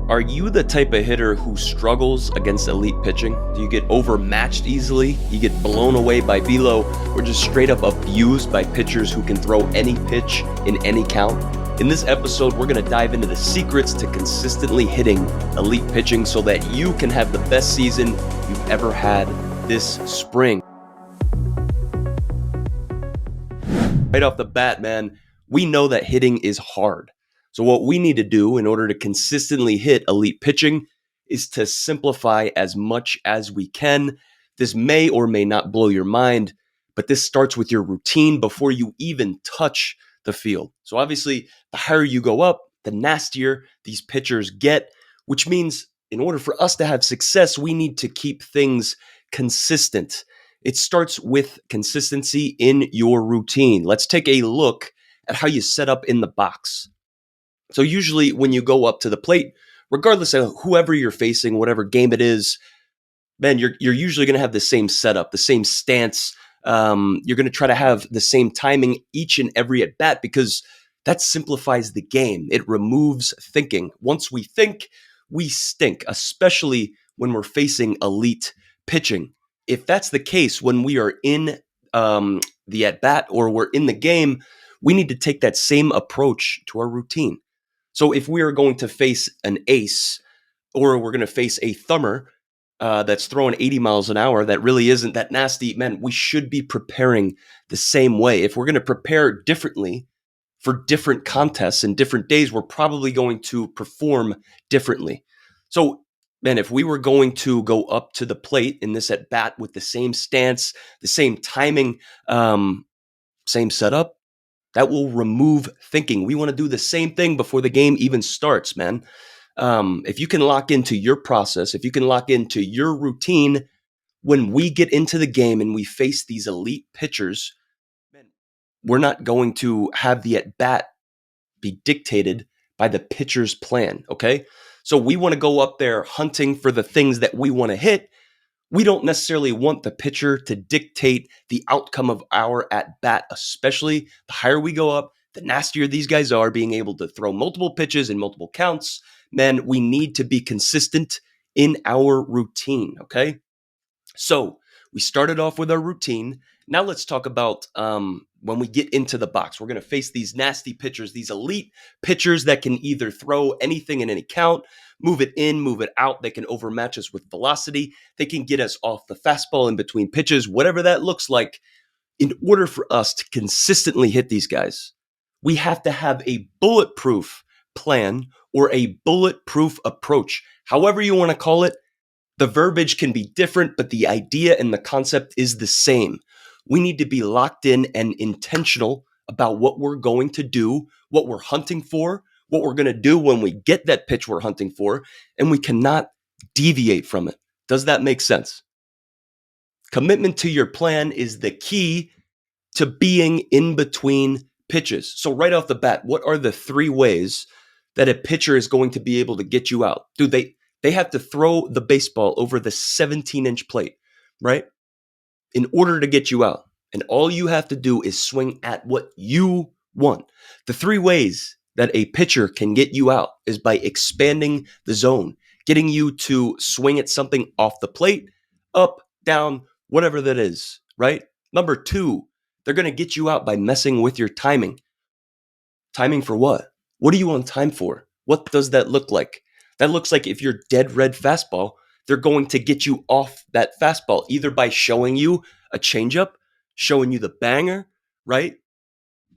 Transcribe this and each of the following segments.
Are you the type of hitter who struggles against elite pitching? Do you get overmatched easily? You get blown away by velo, or just straight up abused by pitchers who can throw any pitch in any count? In this episode, we're going to dive into the secrets to consistently hitting elite pitching so that you can have the best season you've ever had this spring. Right off the bat, man, we know that hitting is hard. So what we need to do in order to consistently hit elite pitching is to simplify as much as we can. This may or may not blow your mind, but this starts with your routine before you even touch the field. So obviously, the higher you go up, the nastier these pitchers get, which means in order for us to have success, we need to keep things consistent. It starts with consistency in your routine. Let's take a look at how you set up in the box. So usually when you go up to the plate, regardless of whoever you're facing, whatever game it is, man, you're usually going to have the same setup, the same stance. You're going to try to have the same timing each and every at bat because that simplifies the game. It removes thinking. Once we think, we stink, especially when we're facing elite pitching. If that's the case, when we are in the at bat or we're in the game, we need to take that same approach to our routine. So if we are going to face an ace or we're going to face a thumber that's throwing 80 miles an hour, that really isn't that nasty, man, we should be preparing the same way. If we're going to prepare differently for different contests and different days, we're probably going to perform differently. So, man, if we were going to go up to the plate in this at bat with the same stance, the same timing, same setup, that will remove thinking. We want to do the same thing before the game even starts, man. If you can lock into your process, if you can lock into your routine, when we get into the game and we face these elite pitchers, man, we're not going to have the at-bat be dictated by the pitcher's plan, okay? So we want to go up there hunting for the things that we want to hit. We don't necessarily want the pitcher to dictate the outcome of our at-bat, especially the higher we go up, the nastier these guys are, being able to throw multiple pitches in multiple counts. Man, we need to be consistent in our routine, okay? So we started off with our routine. Now let's talk about when we get into the box. We're going to face these nasty pitchers, these elite pitchers that can either throw anything in any count, move it in, move it out. They can overmatch us with velocity. They can get us off the fastball in between pitches, whatever that looks like. In order for us to consistently hit these guys, we have to have a bulletproof plan or a bulletproof approach. However you want to call it, the verbiage can be different, but the idea and the concept is the same. We need to be locked in and intentional about what we're going to do, what we're hunting for, what we're going to do when we get that pitch we're hunting for, and we cannot deviate from it. Does that make sense? Commitment to your plan is the key to being in between pitches. So right off the bat, what are the 3 ways that a pitcher is going to be able to get you out? Dude, they have to throw the baseball over the 17-inch plate, right? In order to get you out. And all you have to do is swing at what you want. The 3 ways that a pitcher can get you out is by expanding the zone, getting you to swing at something off the plate, up, down, whatever that is, right? Number 2, they're going to get you out by messing with your timing. Timing for what? What do you want time for? What does that look like? That looks like if you're dead red fastball, they're going to get you off that fastball, either by showing you a changeup, showing you the banger, right?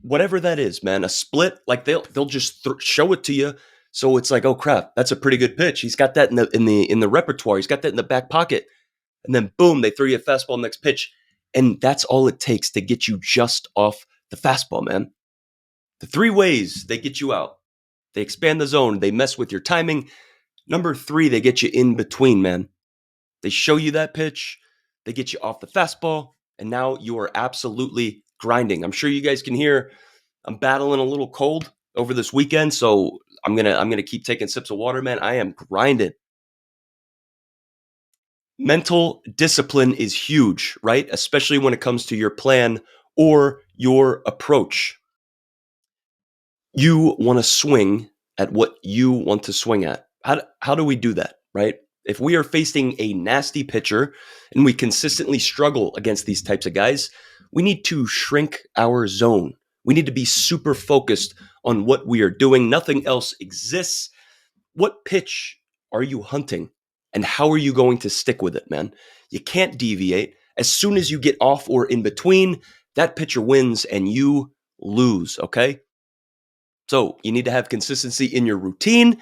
Whatever that is, man, a split, like they'll just show it to you. So it's like, oh crap, that's a pretty good pitch. He's got that in the repertoire. He's got that in the back pocket. And then boom, they throw you a fastball next pitch. And that's all it takes to get you just off the fastball, man. The 3 ways they get you out. They expand the zone. They mess with your timing. Number 3, they get you in between, man. They show you that pitch. They get you off the fastball. And now you are absolutely grinding. I'm sure you guys can hear I'm battling a little cold over this weekend. So I'm gonna keep taking sips of water, man. I am grinding. Mental discipline is huge, right? Especially when it comes to your plan or your approach. You want to swing at what you want to swing at. How do we do that, right? If we are facing a nasty pitcher and we consistently struggle against these types of guys, we need to shrink our zone. We need to be super focused on what we are doing. Nothing else exists. What pitch are you hunting? And how are you going to stick with it, man? You can't deviate. As soon as you get off or in between, that pitcher wins and you lose, okay? So you need to have consistency in your routine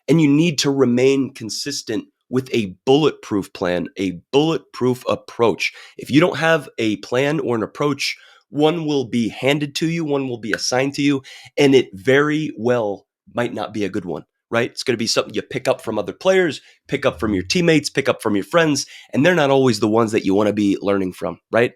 and you need to remain consistent with a bulletproof plan, a bulletproof approach. If you don't have a plan or an approach, one will be handed to you, one will be assigned to you, and it very well might not be a good one, right? It's going to be something you pick up from other players, pick up from your teammates, pick up from your friends, and they're not always the ones that you want to be learning from, right?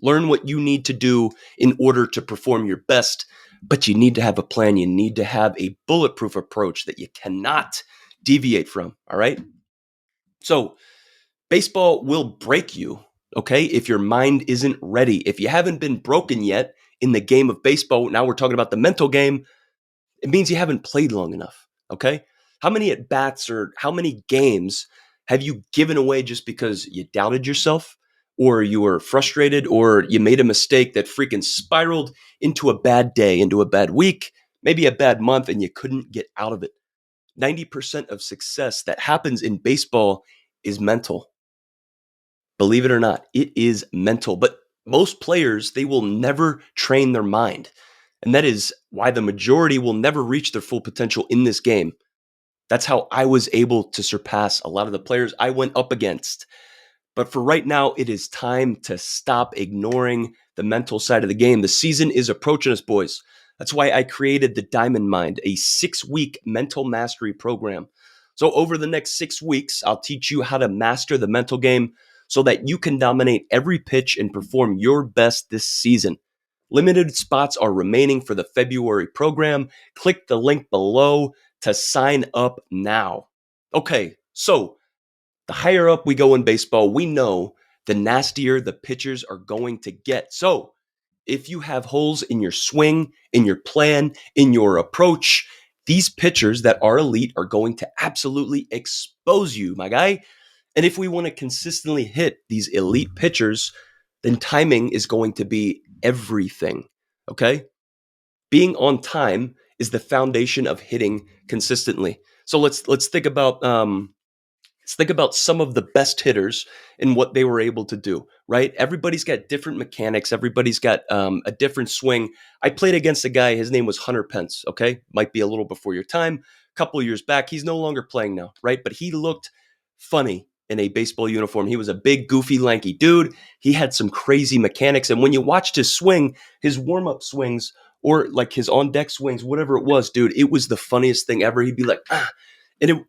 Learn what you need to do in order to perform your best, but you need to have a plan. You need to have a bulletproof approach that you cannot deviate from. All right. So, baseball will break you, okay, if your mind isn't ready. If you haven't been broken yet in the game of baseball, now we're talking about the mental game, it means you haven't played long enough. Okay. How many at bats or how many games have you given away just because you doubted yourself or you were frustrated or you made a mistake that freaking spiraled into a bad day, into a bad week, maybe a bad month, and you couldn't get out of it? 90% of success that happens in baseball is mental. Believe it or not, it is mental. But most players, they will never train their mind. And that is why the majority will never reach their full potential in this game. That's how I was able to surpass a lot of the players I went up against. But for right now, it is time to stop ignoring the mental side of the game. The season is approaching us, boys. That's why I created the Diamond Mind, a 6-week mental mastery program. So, over the next 6 weeks, I'll teach you how to master the mental game so that you can dominate every pitch and perform your best this season. Limited spots are remaining for the February program. Click the link below to sign up now. Okay, so the higher up we go in baseball, we know the nastier the pitchers are going to get. So if you have holes in your swing, in your plan, in your approach, these pitchers that are elite are going to absolutely expose you, my guy. And if we want to consistently hit these elite pitchers, then timing is going to be everything. Okay? Being on time is the foundation of hitting consistently. So let's think about some of the best hitters and what they were able to do, right? Everybody's got different mechanics. Everybody's got a different swing. I played against a guy, his name was Hunter Pence, okay? Might be a little before your time. A couple of years back, he's no longer playing now, right? But he looked funny in a baseball uniform. He was a big, goofy, lanky dude. He had some crazy mechanics. And when you watched his swing, his warm-up swings, or like his on-deck swings, whatever it was, dude, it was the funniest thing ever. He'd be like, ah. And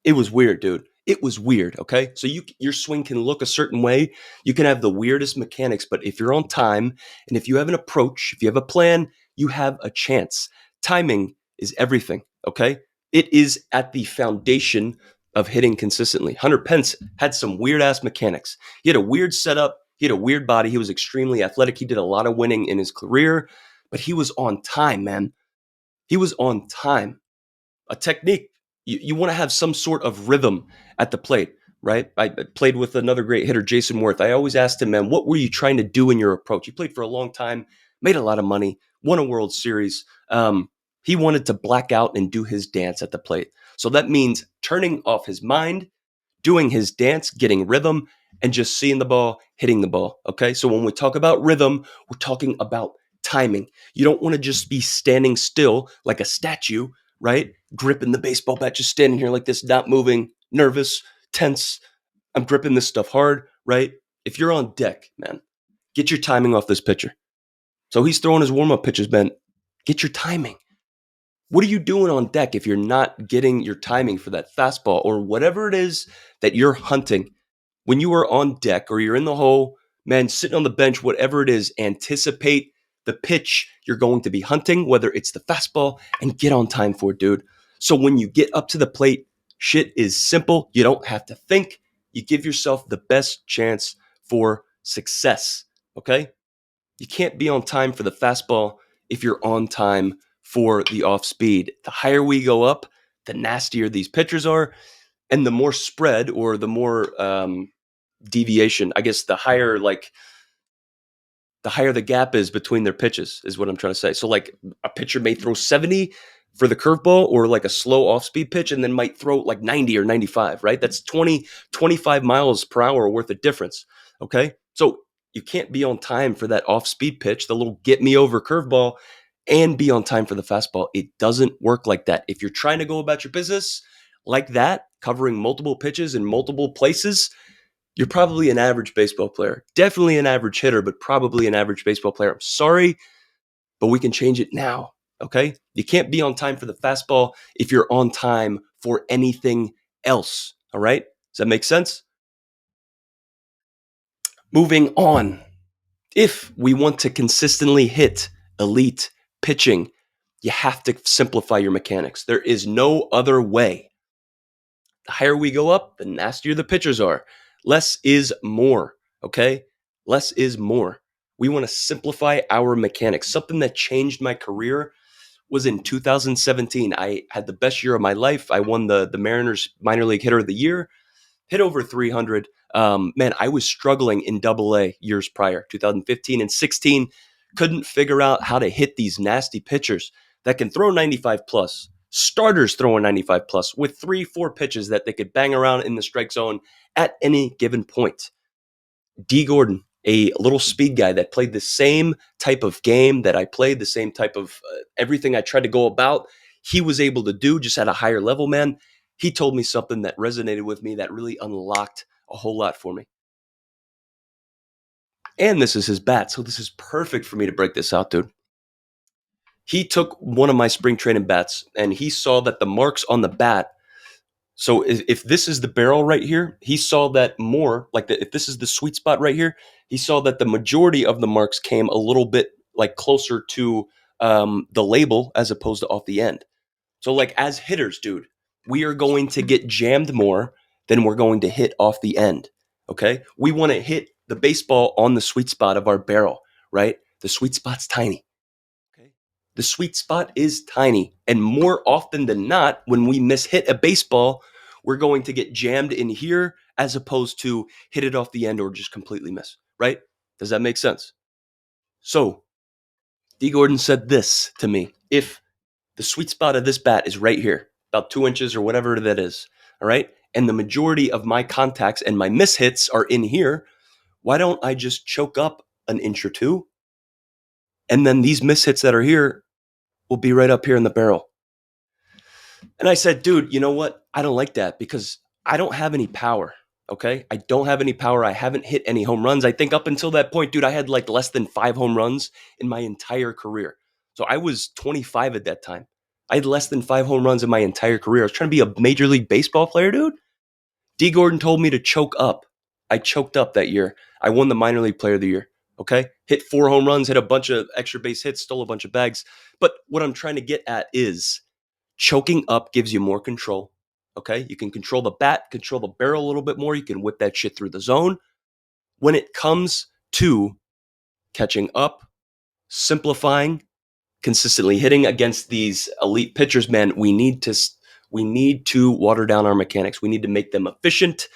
it was weird, dude. It was weird, okay? So your swing can look a certain way. You can have the weirdest mechanics, but if you're on time and if you have an approach, if you have a plan, you have a chance. Timing is everything, okay? It is at the foundation of hitting consistently. Hunter Pence had some weird ass mechanics. He had a weird setup, he had a weird body, he was extremely athletic. He did a lot of winning in his career, but he was on time, man. He was on time. A technique. You want to have some sort of rhythm at the plate, right? I played with another great hitter, Jason Worth. I always asked him, man, what were you trying to do in your approach? He played for a long time, made a lot of money, won a World Series. He wanted to black out and do his dance at the plate. So that means turning off his mind, doing his dance, getting rhythm, and just seeing the ball, hitting the ball. Okay. So when we talk about rhythm, we're talking about timing. You don't want to just be standing still like a statue, right? Gripping the baseball bat, just standing here like this, not moving, nervous, tense. I'm gripping this stuff hard, right? If you're on deck, man, get your timing off this pitcher. So he's throwing his warm up pitches, man. Get your timing. What are you doing on deck if you're not getting your timing for that fastball or whatever it is that you're hunting? When you are on deck or you're in the hole, man, sitting on the bench, whatever it is, anticipate the pitch you're going to be hunting, whether it's the fastball, and get on time for it, dude. So when you get up to the plate, shit is simple. You don't have to think. You give yourself the best chance for success, okay? You can't be on time for the fastball if you're on time for the off speed. The higher we go up, the nastier these pitchers are, and the more spread or the more deviation, I guess, the higher the gap is between their pitches is what I'm trying to say. So like a pitcher may throw 70 for the curveball or like a slow off speed pitch and then might throw like 90 or 95, right? That's 20, 25 miles per hour worth of difference. Okay. So you can't be on time for that off speed pitch, the little get me over curveball, and be on time for the fastball. It doesn't work like that. If you're trying to go about your business like that, covering multiple pitches in multiple places, you're probably an average baseball player. Definitely an average hitter, but probably an average baseball player. I'm sorry, but we can change it now. Okay? You can't be on time for the fastball if you're on time for anything else. All right? Does that make sense? Moving on. If we want to consistently hit elite pitching, you have to simplify your mechanics. There is no other way. The higher we go up, the nastier the pitchers are. Less is more, okay? Less is more. We want to simplify our mechanics. Something that changed my career was in 2017. I had the best year of my life. I won the Mariners minor league hitter of the year, hit over 300. Man, I was struggling in double A years prior, 2015 and 16. Couldn't figure out how to hit these nasty pitchers that can throw 95 plus. Starters throwing 95 plus with 3, 4 pitches that they could bang around in the strike zone at any given point. D. Gordon, a little speed guy that played the same type of game that I played, the same type of everything I tried to go about, he was able to do just at a higher level, man. He told me something that resonated with me that really unlocked a whole lot for me. And this is his bat, so this is perfect for me to break this out, dude. He took one of my spring training bats and he saw that the marks on the bat. So if this is the barrel right here, he saw that more like if this is the sweet spot right here, he saw that the majority of the marks came a little bit like closer to the label as opposed to off the end. So like as hitters, dude, we are going to get jammed more than we're going to hit off the end. Okay, we want to hit the baseball on the sweet spot of our barrel, right? The sweet spot's tiny. Okay. The sweet spot is tiny. And more often than not, when we mishit a baseball, we're going to get jammed in here as opposed to hit it off the end or just completely miss, right? Does that make sense? So, D. Gordon said this to me. If the sweet spot of this bat is right here, about 2 inches or whatever that is, all right? And the majority of my contacts and my mishits are in here, why don't I just choke up an inch or two? And then these mishits that are here will be right up here in the barrel. And I said, dude, you know what? I don't like that because I don't have any power. Okay. I don't have any power. I haven't hit any home runs. I think up until that point, dude, I had like less than 5 home runs in my entire career. So I was 25 at that time. I had less than 5 home runs in my entire career. I was trying to be a major league baseball player, dude. D. Gordon told me to choke up. I choked up that year. I won the minor league player of the year. Okay. Hit 4 home runs, hit a bunch of extra base hits, stole a bunch of bags. But what I'm trying to get at is choking up gives you more control. Okay. You can control the bat, control the barrel a little bit more. You can whip that shit through the zone. When it comes to catching up, simplifying, consistently hitting against these elite pitchers, man, we need to water down our mechanics. We need to make them efficient,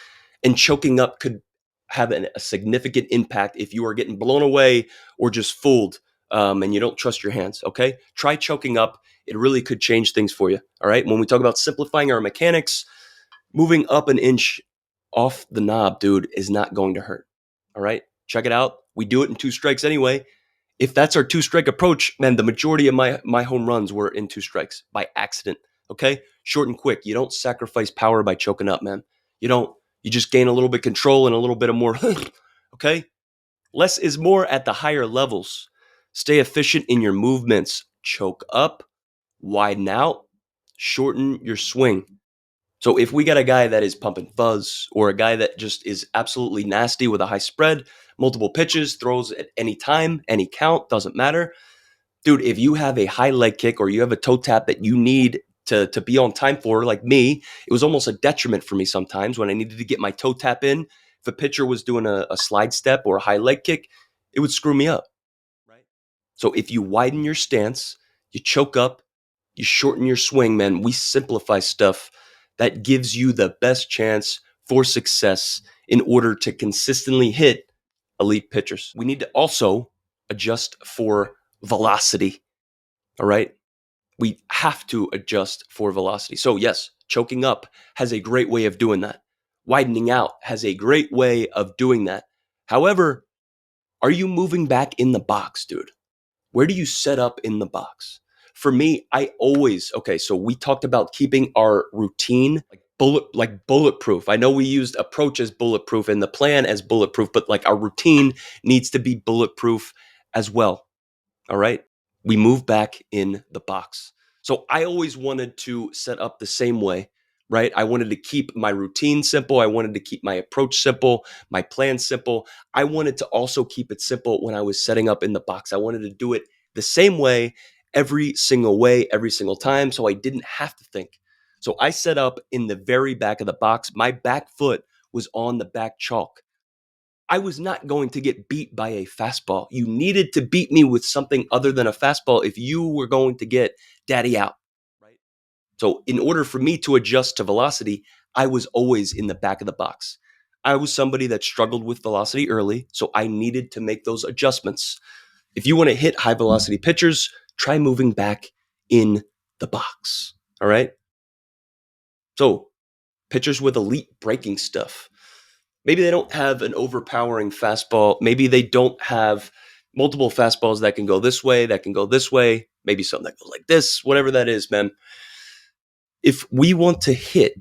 and choking up could have a significant impact if you are getting blown away or just fooled, and you don't trust your hands. Okay, try choking up. It really could change things for you. All right. When we talk about simplifying our mechanics, moving up an inch off the knob, dude, is not going to hurt. All right. Check it out. We do it in 2 strikes anyway. If that's our 2 strike approach, man, the majority of my home runs were in 2 strikes by accident. Okay, short and quick. You don't sacrifice power by choking up, man. You don't. You just gain a little bit of control and a little bit of more. Okay, less is more at the higher levels. Stay efficient in your movements. Choke up, widen out, shorten your swing. So if we got a guy that is pumping fuzz or a guy that just is absolutely nasty with a high spread, multiple pitches, throws at any time, any count, doesn't matter. Dude, if you have a high leg kick or you have a toe tap that you need to be on time for, like me, it was almost a detriment for me sometimes when I needed to get my toe tap in. If a pitcher was doing a slide step or a high leg kick, it would screw me up. Right. So if you widen your stance, you choke up, You shorten your swing, man. We simplify stuff that gives you the best chance for success in order to consistently hit elite pitchers. We need to also adjust for velocity. All right. We have to adjust for velocity. So, yes, choking up has a great way of doing that. Widening out has a great way of doing that. However, are you moving back in the box, dude? Where do you set up in the box? For me, I always, okay, so we talked about keeping our routine like bulletproof. I know we used approach as bulletproof and the plan as bulletproof, but like our routine needs to be bulletproof as well. All right. We move back in the box. So I always wanted to set up the same way, right? I wanted to keep my routine simple. I wanted to keep my approach simple, my plan simple. I wanted to also keep it simple when I was setting up in the box. I wanted to do it the same way, every single time. So I didn't have to think. So I set up in the very back of the box. My back foot was on the back chalk. I was not going to get beat by a fastball. You needed to beat me with something other than a fastball if you were going to get daddy out, right? So in order for me to adjust to velocity, I was always in the back of the box. I was somebody that struggled with velocity early, so I needed to make those adjustments. If you want to hit high velocity pitchers, try moving back in the box, all right? So pitchers with elite breaking stuff. Maybe they don't have an overpowering fastball. Maybe they don't have multiple fastballs that can go this way, that can go this way. Maybe something that goes like this, whatever that is, man. If we want to hit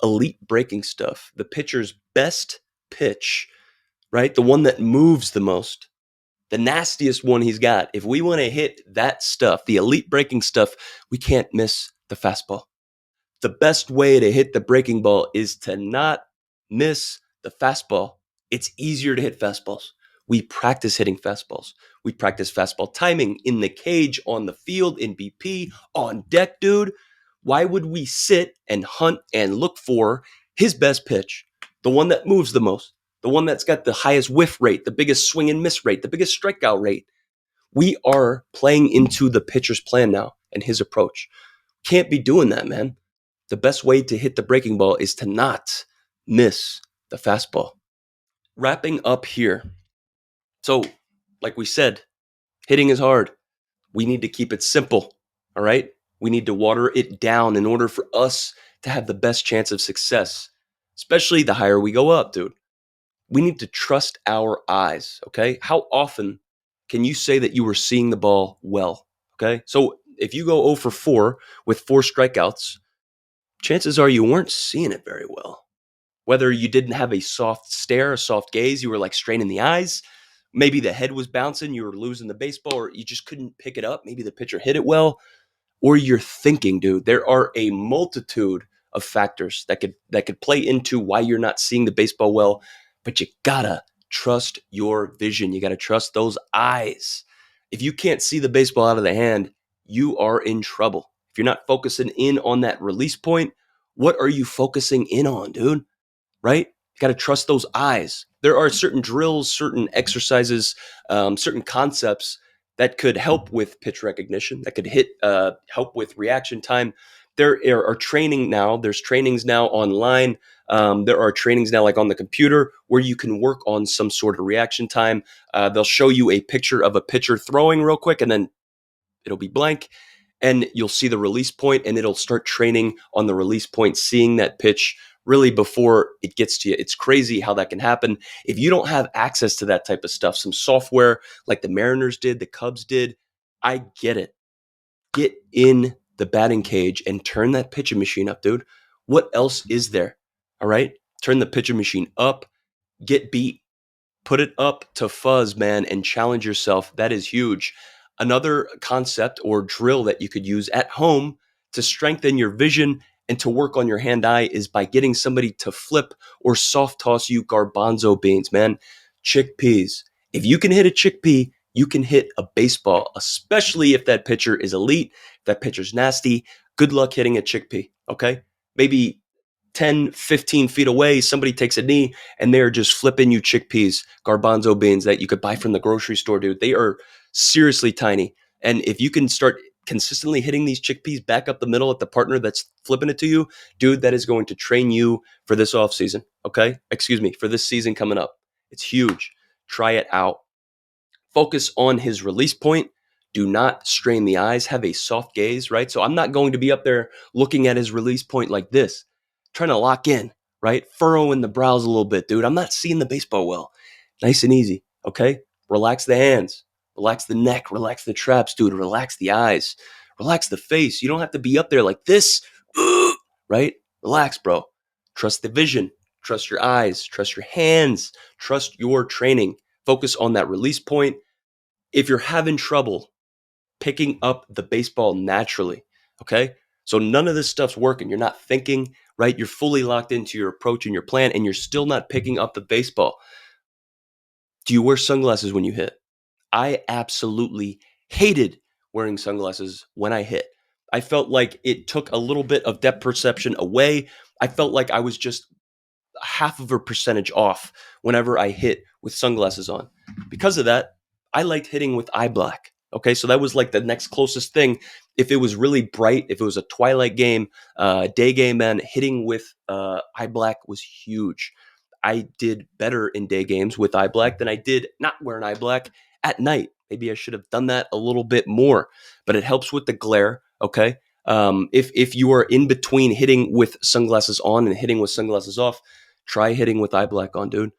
elite breaking stuff, the pitcher's best pitch, right? The one that moves the most, the nastiest one he's got. If we want to hit that stuff, the elite breaking stuff, we can't miss the fastball. The best way to hit the breaking ball is to not miss the fastball. It's easier to hit fastballs. We practice hitting fastballs. We practice fastball timing in the cage, on the field, in BP, on deck, dude. Why would we sit and hunt and look for his best pitch, the one that moves the most, the one that's got the highest whiff rate, the biggest swing and miss rate, the biggest strikeout rate? We are playing into the pitcher's plan now and his approach. Can't be doing that, man. The best way to hit the breaking ball is to not miss the fastball. Wrapping up here. So, like we said, hitting is hard. We need to keep it simple. All right. We need to water it down in order for us to have the best chance of success, especially the higher we go up, dude. We need to trust our eyes. Okay. How often can you say that you were seeing the ball well? Okay. So, if you go 0 for 4 with 4 strikeouts, chances are you weren't seeing it very well. Whether you didn't have a soft stare, a soft gaze, you were like straining the eyes, maybe the head was bouncing, you were losing the baseball, or you just couldn't pick it up. Maybe the pitcher hit it well, or you're thinking, dude. There are a multitude of factors that could play into why you're not seeing the baseball well, but you gotta trust your vision. You gotta trust those eyes. If you can't see the baseball out of the hand, you are in trouble. If you're not focusing in on that release point, what are you focusing in on, dude? Right? You got to trust those eyes. There are certain drills, certain exercises, certain concepts that could help with pitch recognition, that could help with reaction time. There are training now. There's trainings now online. There are trainings now like on the computer where you can work on some sort of reaction time. They'll show you a picture of a pitcher throwing real quick, and then it'll be blank, and you'll see the release point, and it'll start training on the release point, seeing that pitch really before it gets to you. It's crazy how that can happen. If you don't have access to that type of stuff, some software like the Mariners did, the Cubs did, I get it. Get in the batting cage and turn that pitching machine up, dude. What else is there? All right? Turn the pitching machine up, get beat. Put it up to fuzz, man, and challenge yourself. That is huge. Another concept or drill that you could use at home to strengthen your vision and to work on your hand-eye is by getting somebody to flip or soft toss you garbanzo beans, man. Chickpeas. If you can hit a chickpea, you can hit a baseball, especially if that pitcher is elite, if that pitcher's nasty. Good luck hitting a chickpea, okay? Maybe 10, 15 feet away, somebody takes a knee and they're just flipping you chickpeas, garbanzo beans that you could buy from the grocery store, dude. They are seriously tiny. And if you can start consistently hitting these chickpeas back up the middle at the partner that's flipping it to you, dude, that is going to train you for this off season. Okay. Excuse me, for this season coming up. It's huge. Try it out. Focus on his release point. Do not strain the eyes. Have a soft gaze, right? So I'm not going to be up there looking at his release point like this, trying to lock in, right? Furrowing the brows a little bit, dude. I'm not seeing the baseball well. Nice and easy, okay? Relax the hands, relax the neck, relax the traps, dude. Relax the eyes, relax the face. You don't have to be up there like this, right? Relax, bro. Trust the vision, trust your eyes, trust your hands, trust your training. Focus on that release point. If you're having trouble picking up the baseball naturally, okay? So none of this stuff's working. You're not thinking, right? You're fully locked into your approach and your plan, and you're still not picking up the baseball. Do you wear sunglasses when you hit? I absolutely hated wearing sunglasses when I hit. I felt like it took a little bit of depth perception away. I felt like I was just half of a percentage off whenever I hit with sunglasses on. Because of that, I liked hitting with eye black. Okay, so that was like the next closest thing. If it was really bright, if it was a twilight game, day game, man, hitting with eye black was huge. I did better in day games with eye black than I did not wearing eye black at night. Maybe I should have done that a little bit more, but it helps with the glare. Okay, if you are in between hitting with sunglasses on and hitting with sunglasses off, try hitting with eye black on, dude.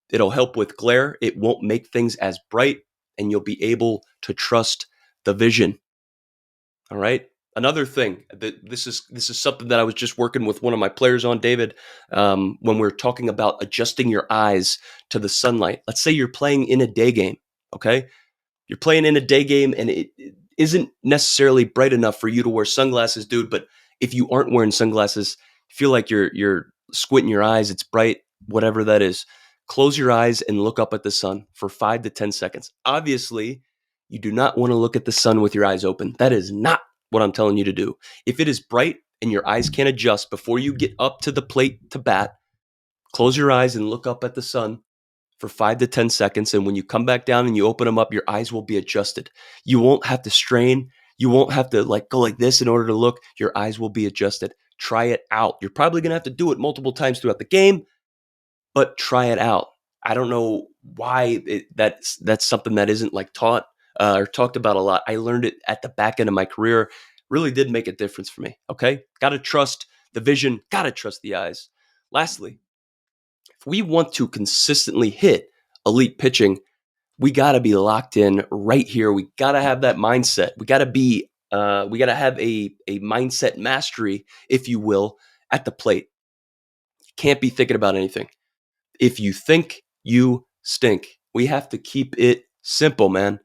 It'll help with glare. It won't make things as bright, and you'll be able to trust the vision. All right. Another thing that this is something that I was just working with one of my players on, David, when we're talking about adjusting your eyes to the sunlight. Let's say you're playing in a day game. Okay, you're playing in a day game, and it isn't necessarily bright enough for you to wear sunglasses, dude. But if you aren't wearing sunglasses, feel like you're squinting your eyes. It's bright, whatever that is. Close your eyes and look up at the sun for 5 to 10 seconds. Obviously, you do not want to look at the sun with your eyes open. That is not what I'm telling you to do. If it is bright and your eyes can't adjust before you get up to the plate to bat, close your eyes and look up at the sun for 5 to 10 seconds. And when you come back down and you open them up, your eyes will be adjusted. You won't have to strain. You won't have to like go like this in order to look. Your eyes will be adjusted. Try it out. You're probably going to have to do it multiple times throughout the game, but try it out. I don't know why that's something that isn't like taught or talked about a lot. I learned it at the back end of my career. Really did make a difference for me. Okay. Got to trust the vision. Got to trust the eyes. Lastly, if we want to consistently hit elite pitching, we got to be locked in right here. We got to have that mindset. We got to have a mindset mastery, if you will, at the plate. Can't be thinking about anything. If you think, you stink. We have to keep it simple, man.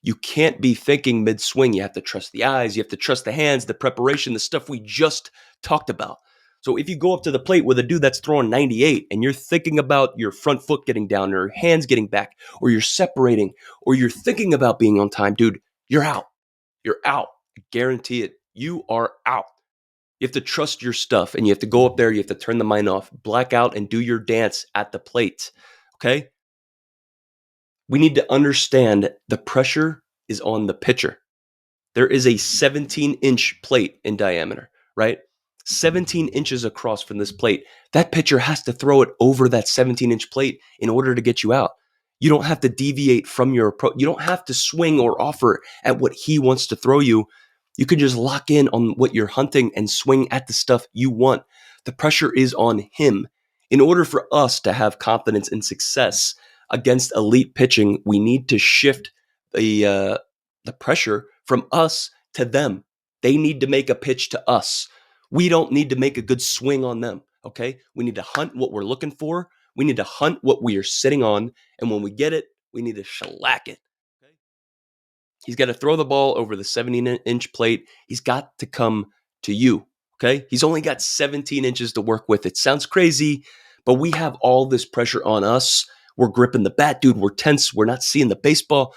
You can't be thinking mid swing. You have to trust the eyes. You have to trust the hands, the preparation, the stuff we just talked about. So if you go up to the plate with a dude that's throwing 98 and you're thinking about your front foot getting down or your hands getting back or you're separating or you're thinking about being on time, dude, you're out. You're out. I guarantee it. You are out. You have to trust your stuff and you have to go up there. You have to turn the mind off, black out, and do your dance at the plate. Okay? We need to understand the pressure is on the pitcher. There is a 17-inch plate in diameter, right? 17 inches across from this plate. That pitcher has to throw it over that 17-inch plate in order to get you out. You don't have to deviate from your approach. You don't have to swing or offer at what he wants to throw you. You can just lock in on what you're hunting and swing at the stuff you want. The pressure is on him. In order for us to have confidence and success against elite pitching, we need to shift the pressure from us to them. They need to make a pitch to us. We don't need to make a good swing on them. Okay. We need to hunt what we're looking for. We need to hunt what we are sitting on. And when we get it, we need to shellac it. Okay? He's got to throw the ball over the 17-inch plate. He's got to come to you. Okay. He's only got 17 inches to work with. It sounds crazy, but we have all this pressure on us. We're gripping the bat, dude. We're tense. We're not seeing the baseball.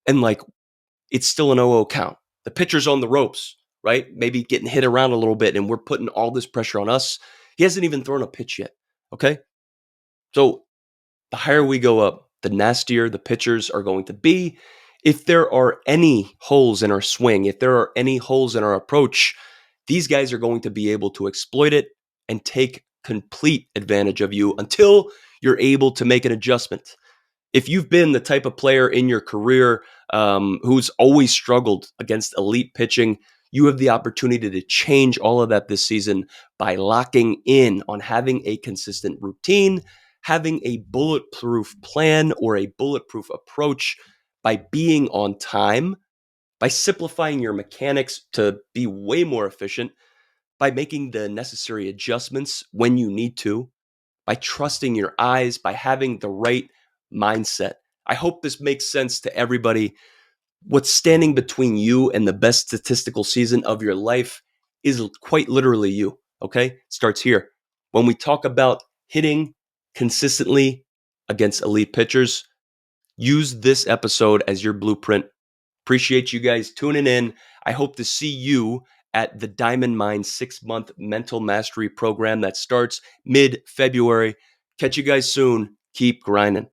And like, it's still an 0-0 count. The pitcher's on the ropes, right? Maybe getting hit around a little bit, and we're putting all this pressure on us. He hasn't even thrown a pitch yet, okay? So the higher we go up, the nastier the pitchers are going to be. If there are any holes in our swing, if there are any holes in our approach, these guys are going to be able to exploit it and take complete advantage of you until you're able to make an adjustment. If you've been the type of player in your career who's always struggled against elite pitching, you have the opportunity to change all of that this season by locking in on having a consistent routine, having a bulletproof plan or a bulletproof approach, by being on time, by simplifying your mechanics to be way more efficient, by making the necessary adjustments when you need to, by trusting your eyes, by having the right mindset. I hope this makes sense to everybody. What's standing between you and the best statistical season of your life is quite literally you, okay? It starts here. When we talk about hitting consistently against elite pitchers, use this episode as your blueprint. Appreciate you guys tuning in. I hope to see you at the Diamond Mind 6-month mental mastery program that starts mid-February. Catch you guys soon. Keep grinding.